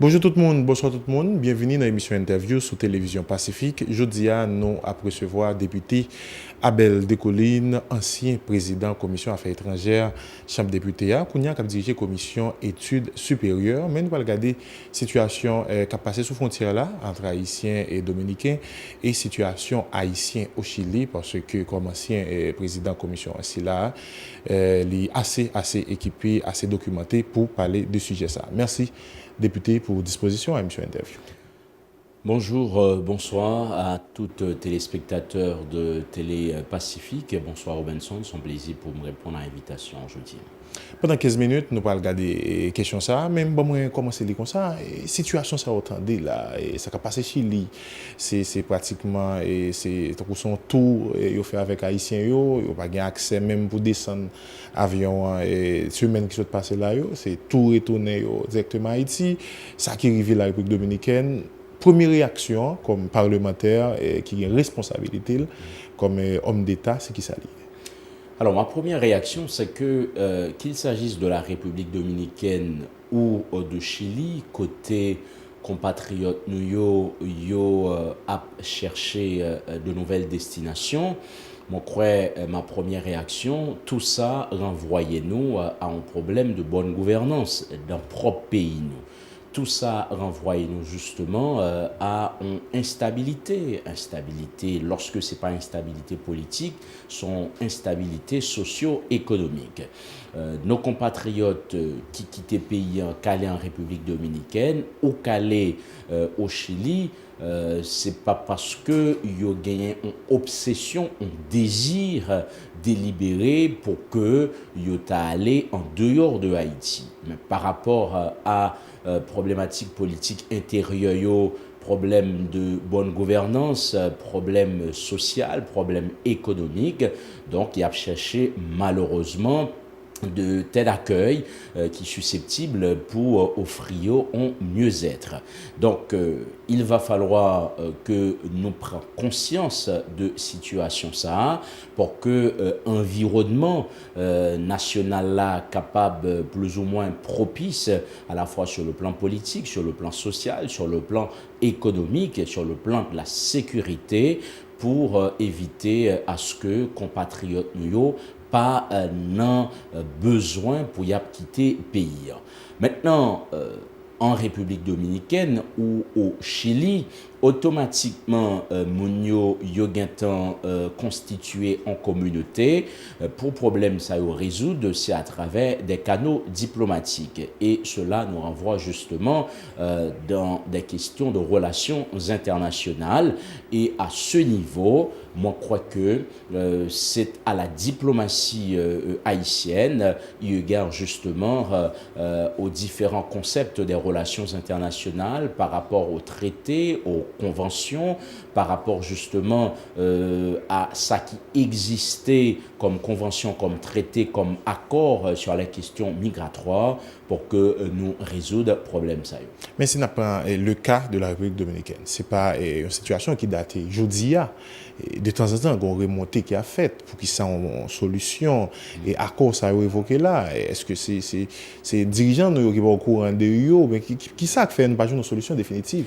Bonjour tout le monde, bonsoir tout le monde. Bienvenue dans l'émission interview sur Télévision Pacifique. Jeudi, nous avons recevoir député Abel Decoline, ancien président commission affaires étrangères, chambre député, qui a dirigé commission études supérieures. Mais nous allons regarder la situation qui a passé sous frontière là entre Haïtiens et Dominicains et situation haïtien au Chili parce que comme ancien président commission ainsi là, il est assez équipé, assez documenté pour parler de sujet ça. Merci député pour disposition à émission interview. Bonjour, bonsoir à tous téléspectateurs de Télé Pacifique. Bonsoir Robinson, c'est un plaisir pour me répondre à l'invitation aujourd'hui. Pendant 15 minutes, nous allons regarder les questions ça. Même bon, moi, commencer comme ça. La situation, ça attendait là. Et ça a passé Chili. C'est pratiquement, c'est son tour, il fait avec Haïtiens, il n'y a pas accès même pour descendre avion. Et semaine qui sont passées là, c'est tout retourner directement à Haïti. Ça qui arrive à la République dominicaine. Première réaction comme parlementaire qui a une responsabilité, comme homme d'État, c'est qui s'allie. Alors, ma première réaction, c'est que qu'il s'agisse de la République dominicaine ou de Chili, côté compatriotes nous a cherché de nouvelles destinations. Moi, ma première réaction, tout ça renvoyait nous à un problème de bonne gouvernance dans propre pays nous. Tout ça renvoie-nous justement à une instabilité. Instabilité, lorsque ce n'est pas instabilité politique, son instabilité socio-économique. Nos compatriotes qui quittent le pays, calés en République dominicaine ou calés au Chili, c'est pas parce que ils ont gagné une obsession, un désir délibéré pour que ils allé en dehors de Haïti. Mais par rapport à problématiques politiques intérieures, problème de bonne gouvernance, problème social, problème économique, donc il a cherché malheureusement de tel accueil qui est susceptible pour offrir un mieux-être. Donc, il va falloir que nous prenions conscience de situation ça pour que l'environnement national là capable plus ou moins propice à la fois sur le plan politique, sur le plan social, sur le plan économique, sur le plan de la sécurité pour éviter à ce que compatriotes nous pas besoin pour y quitter le pays. Maintenant, en République dominicaine ou au Chili, automatiquement, Mounio Yogintan constitué en communauté, pour problème ça y résoudre, c'est à travers des canaux diplomatiques. Et cela nous renvoie justement dans des questions de relations internationales. Et à ce niveau, moi, je crois que c'est à la diplomatie haïtienne, il regarde justement aux différents concepts des relations internationales par rapport aux traités, aux conventions, par rapport justement à ça qui existait comme convention, comme traité, comme accord sur les questions migratoires pour que nous résoudre le problème. Mais ce n'est pas le cas de la République dominicaine. Ce n'est pas une situation qui date d'aujourd'hui. De temps en temps, il y a une remontée qui a faite pour qu'ils soient en solution. Et à quoi ça a évoqué là? Est-ce que c'est dirigeants qui vont au courant de eux? Qui ça fait une pas une solution définitive?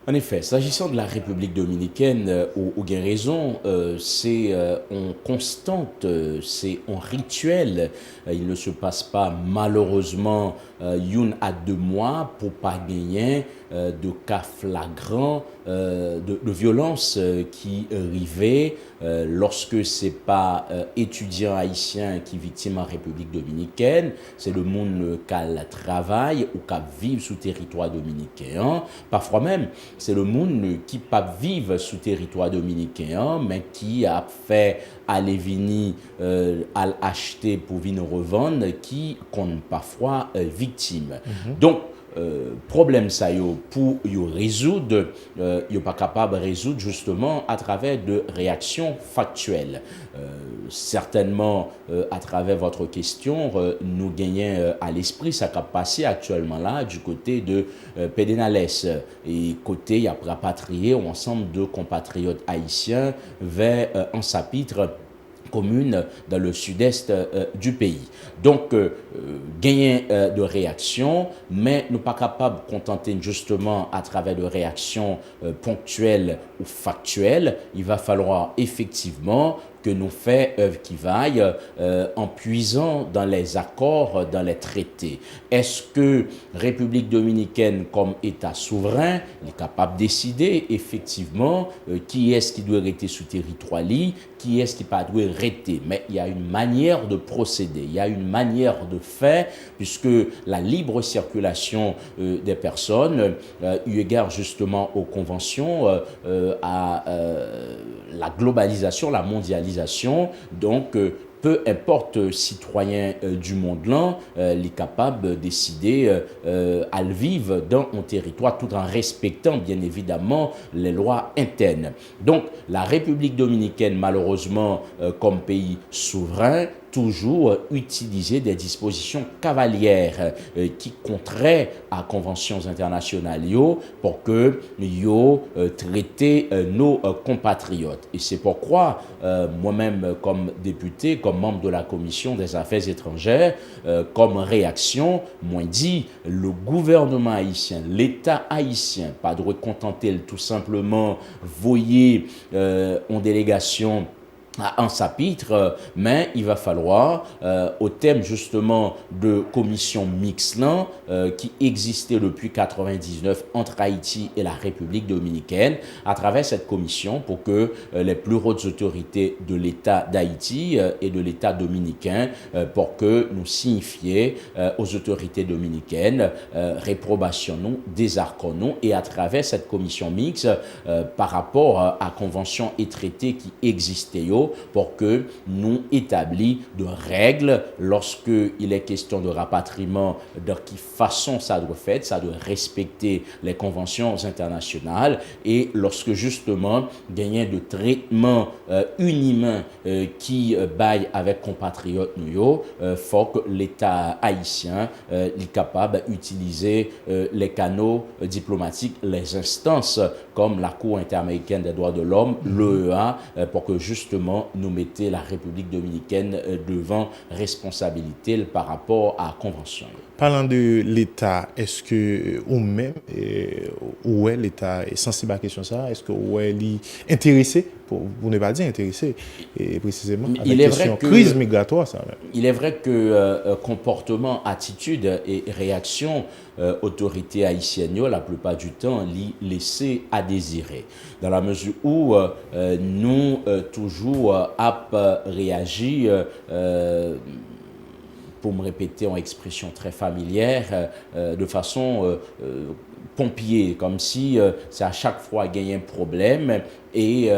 En effet, s'agissant de la République dominicaine, ou gain raison, c'est en constante, c'est en rituel. Il ne se passe pas malheureusement une à 2 mois pour pas gagner de cas flagrants de violence qui arrivaient lorsque c'est pas étudiant haïtien qui victime en République dominicaine, c'est le monde qui travaille ou qui vit sous territoire dominicain. Parfois même, c'est le monde qui pas vivre sous territoire dominicain, mais qui a fait aller venir à acheter pour venir revendre, qui compte parfois victime. Donc, problème ça pour résoudre, yo pas capable de résoudre justement à travers de réactions factuelles. Certainement à travers votre question, nous gagnons à l'esprit ça qui a passé actuellement là du côté de Pedernales et côté il y a rapatrié ensemble de compatriotes haïtiens vers un chapitre communes dans le sud-est du pays. Donc, gain de réaction, mais nous pas capables de contenter justement à travers de réactions ponctuelles ou factuelles. Il va falloir effectivement que nous fassions œuvre qui vaille en puisant dans les accords, dans les traités. Est-ce que République dominicaine, comme État souverain, est capable de décider effectivement qui est-ce qui doit rester sous territoire, qui est-ce qui pas doit rester? Mais il y a une manière de procéder, il y a une manière de faire, puisque la libre circulation des personnes, eu égard justement aux conventions, à la globalisation, la mondialisation, donc peu importe citoyen du monde là, il est capable de décider à le vivre dans un territoire tout en respectant bien évidemment les lois internes. Donc la République dominicaine, malheureusement, comme pays souverain, toujours utiliser des dispositions cavalières qui contraient à conventions internationales pour que yo traiter nos compatriotes. Et c'est pourquoi moi-même comme député, comme membre de la commission des affaires étrangères, comme réaction, moi dit le gouvernement haïtien, l'État haïtien, pas de contenter tout simplement voyer en délégation en chapitre, mais il va falloir, au thème justement de commission mixte qui existait depuis 1999 entre Haïti et la République dominicaine, à travers cette commission pour que les plus hautes autorités de l'État d'Haïti et de l'État dominicain, pour que nous signifions aux autorités dominicaines réprobation nous, désaccord nous, et à travers cette commission mixte par rapport à conventions et traités qui existaient pour que nous établissions de règles lorsque il est question de rapatriement, de quelle façon ça doit faire, ça doit respecter les conventions internationales, et lorsque justement gagner de traitement inhumain qui baille avec compatriotes nous, faut que l'État haïtien est capable d'utiliser les canaux diplomatiques, les instances comme la Cour interaméricaine des droits de l'homme, l'OEA, pour que justement nous mettions la République dominicaine devant responsabilité par rapport à la Convention. Parlant de l'État, est-ce que ou-même, où est l'État est sensible à la question ça? Est-ce que où est intéressé, pour ne pas dire intéressé, et précisément, à la question crise migratoire ça même? Il est vrai que comportement, attitude et réaction autorité haïtienne, la plupart du temps, laissé à désirer. Dans la mesure où nous toujours réagi pour me répéter en expression très familière, de façon pompier, comme si c'est à chaque fois gagner un problème et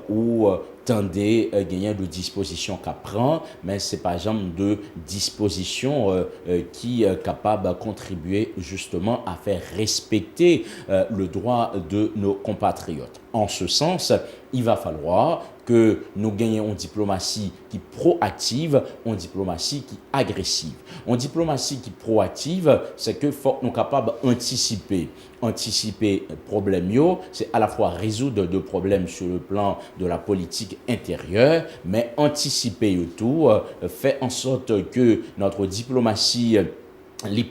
où tendez gagner de dispositions qu'à prendre, mais c'est par exemple de dispositions qui est capable de contribuer justement à faire respecter le droit de nos compatriotes. En ce sens, il va falloir que nous gagnions une diplomatie qui proactive, une diplomatie qui agressive. Une diplomatie qui proactive, c'est que faut nous capables d'anticiper. Anticiper problème c'est à la fois résoudre deux problèmes sur le plan de la politique intérieure, mais anticiper tout, fait en sorte que notre diplomatie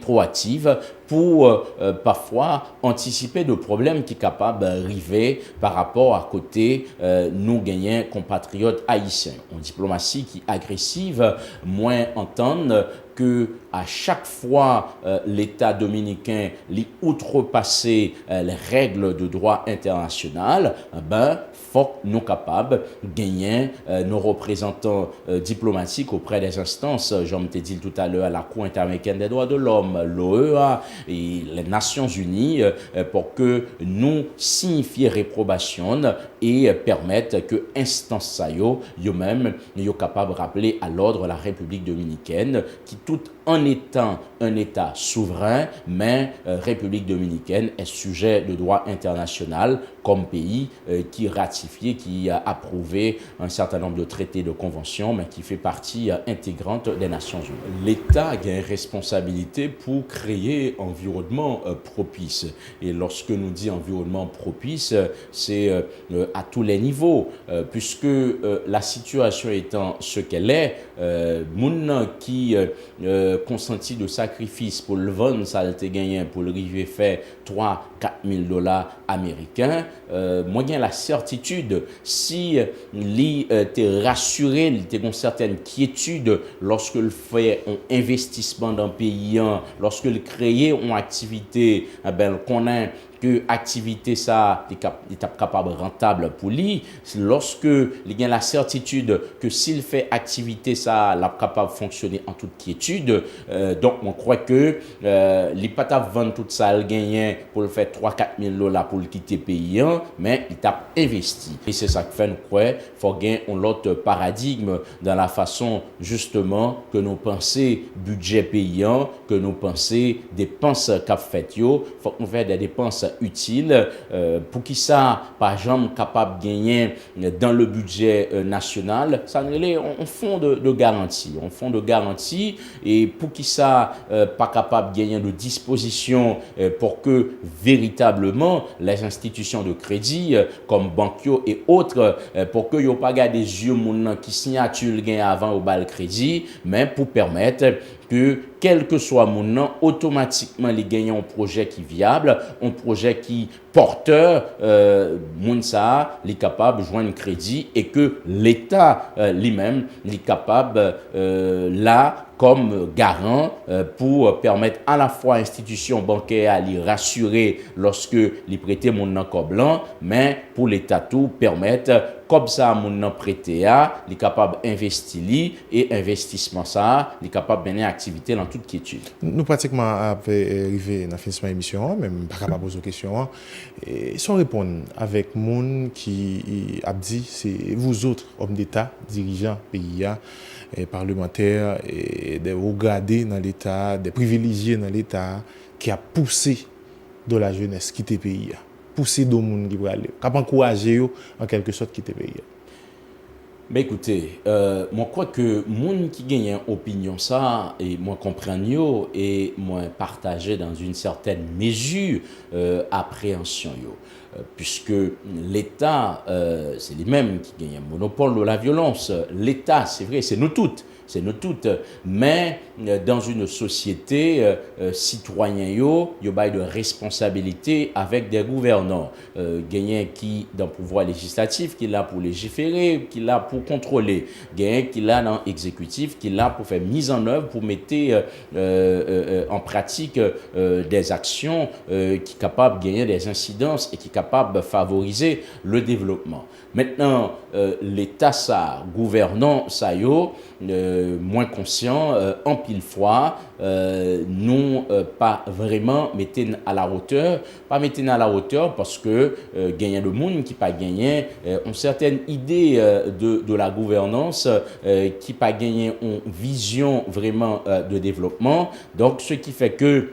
proactive pour parfois anticiper de problèmes qui sont capables d'arriver par rapport à côté nous gagnants compatriotes haïtiens. Une diplomatie qui est agressive, moins entendre que à chaque fois l'État dominicain lit outrepasser les règles de droit international, faut que nous capables de gagner nos représentants diplomatiques auprès des instances, j'en t'ai dit tout à l'heure, la Cour interaméricaine des droits de l'homme, l'OEA et les Nations Unies, pour que nous signifions réprobation et permettre que instance ça yo même yo capable de rappeler à l'ordre la République dominicaine qui tout en étant un État souverain, mais République dominicaine est sujet de droit international comme pays qui ratifié, qui a approuvé un certain nombre de traités, de conventions, mais qui fait partie intégrante des Nations Unies. L'État a une responsabilité pour créer un environnement propice. Et lorsque nous dit environnement propice, c'est à tous les niveaux, puisque la situation étant ce qu'elle est, moun qui consentit de sacrifice pour le vendre, ça a été gagné pour le river fait 3-4 000 dollars américains, moi j'ai la certitude, si il était rassuré, il était une certaine quiétude lorsque le fait un investissement dans le pays, lorsque le créer une activité, ben, qu'on a que activité ça est capable rentable pour lui, lorsque il y a la certitude que s'il fait activité ça il est capable de fonctionner en toute quiétude, donc on croit que il pas t'a vendre tout ça il gagne pour le faire 3-4 000 dollars pour le quitter paysan, mais il t'a investi et c'est ça que fait nous croire faut gagner un autre paradigme dans la façon justement que nous penser budget paysan, que nous penser dépenses qu'a fait yo, faut que nous faire des dépenses utile pour qui ça par exemple capable de gagner dans le budget national, ça n'est un fonds de garantie, un fonds de garantie et pour qui ça pas capable de gagner de disposition pour que véritablement les institutions de crédit comme Banquio et autres pour que yo pas garder des yeux moun qui signature gain avant au bal crédit, mais pour permettre que quel que soit mon nom, automatiquement les gagnants un projet qui est viable, un projet qui porteur, moun ça, est capable de joindre un crédit et que l'État lui-même est capable là comme garant pour permettre à la fois institution bancaire à les rassurer lorsque les prêter mon nom comme blanc, mais pour l'État tout permettre comme ça mon nom prêté à, il est capable d'investir et investissement ça, il est capable de mener activité dans toute quiétude. Nous pratiquement arrivé dans la fin de l'émission, même pas capable de poser des questions. Et sans répondre avec monde qui a dit, c'est vous autres, hommes d'État, dirigeants, pays, parlementaires, et des hauts gradés dans l'État, des privilégiés dans l'État, qui a poussé de la jeunesse quitter le pays, poussé de monde qui va aller, qui a encouragé en quelque sorte quitter le pays. Mais écoutez, moi crois que moun qui gagne une opinion ça et moi comprendre et moi partager dans une certaine mesure appréhension yo. Puisque l'État, c'est lui-même qui gagne un monopole de la violence. L'État, c'est vrai, c'est nous toutes, mais dans une société, citoyens yo bail de responsabilité avec des gouvernants. Gagnant qui dans le pouvoir législatif, qui est là pour légiférer, qui est là pour contrôler. Gagnant qui est là dans l'exécutif, qui est là pour faire mise en œuvre, pour mettre en pratique des actions qui sont capables de gagner des incidences et qui sont capables de favoriser le développement. Maintenant, l'État, ça, gouvernant, ça yo, moins conscient, en pile fois, non pas vraiment mettre à la hauteur, parce que gagner le monde qui pas gagné une certaine idée de la gouvernance, qui pas gagné une vision vraiment de développement, donc ce qui fait que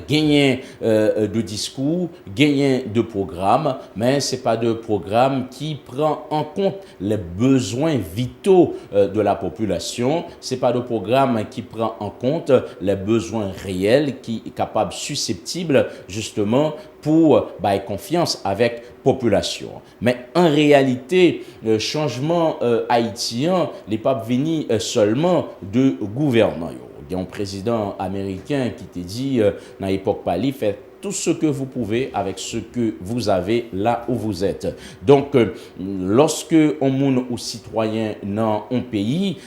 gagner de discours, gagner de programmes, mais c'est pas de programme qui prend en compte les besoins vitaux de la population, c'est pas de programme qui prend en compte les besoins réels, qui est capable, susceptible justement pour confiance avec population. Mais en réalité, le changement haïtien n'est pas venu seulement de gouvernement. Il y a un président américain qui te dit, dans l'époque Pali, faites tout ce que vous pouvez avec ce que vous avez là où vous êtes. Donc, lorsque on moun ou citoyen dans un pays,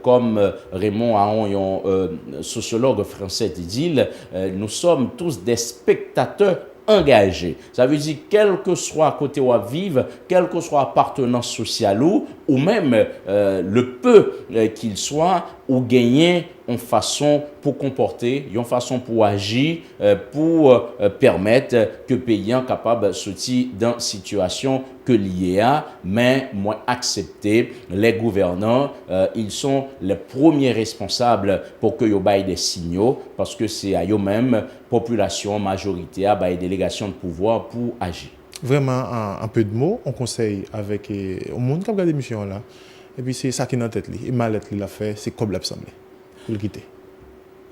comme Raymond Aron, sociologue français, dit, nous sommes tous des spectateurs engagé. Ça veut dire, quel que soit côté où vivre, quel que soit appartenance sociale ou même le peu qu'il soit, ou gagner une façon pour comporter, une façon pour agir, pour permettre que le pays soit capable de sortir dans une situation que l'IA, mais moins accepter les gouvernants, ils sont les premiers responsables pour que ils aient des signaux, parce que c'est à eux-mêmes, population majoritaire, des délégations de pouvoir pour agir. Vraiment, un peu de mots, on conseille avec le monde qui a regardé l'émission là, et puis c'est ça qui est dans la tête, et mal il a fait, c'est comme l'assemblée, pour le quitter.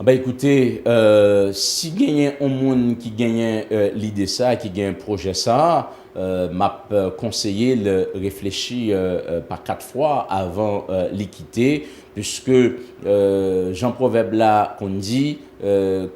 Bah écoutez, si gagne un monde qui gagne l'idée ça, qui gagne un projet ça, m'a conseillé le réfléchir par 4 fois avant l'équité, puisque Jean Proverbe là qu'on dit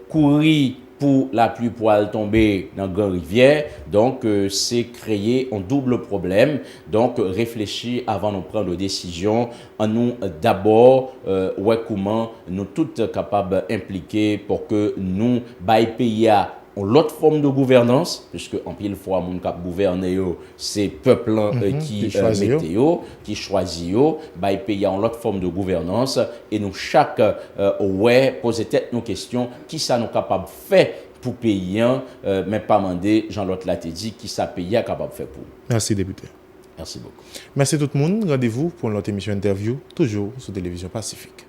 courir pour la pluie pour aller tomber dans la grande rivière, donc c'est créer un double problème. Donc réfléchir avant de prendre des décisions, en nous d'abord ouais comment nous toutes capables d'impliquer pour que nous pays à l'autre forme de gouvernance, puisque en pile fois mon cap gouverner c'est peuple qui choisit pays en l'autre forme de gouvernance et nous chaque ouais poser tête nos questions qui ça nous capable faire pour payer mais pas demander Jean-Lot l'a dit qui ça pays capable faire pour. Merci député. Merci beaucoup. Merci tout le monde. Rendez-vous pour notre émission interview toujours sur Télévision Pacifique.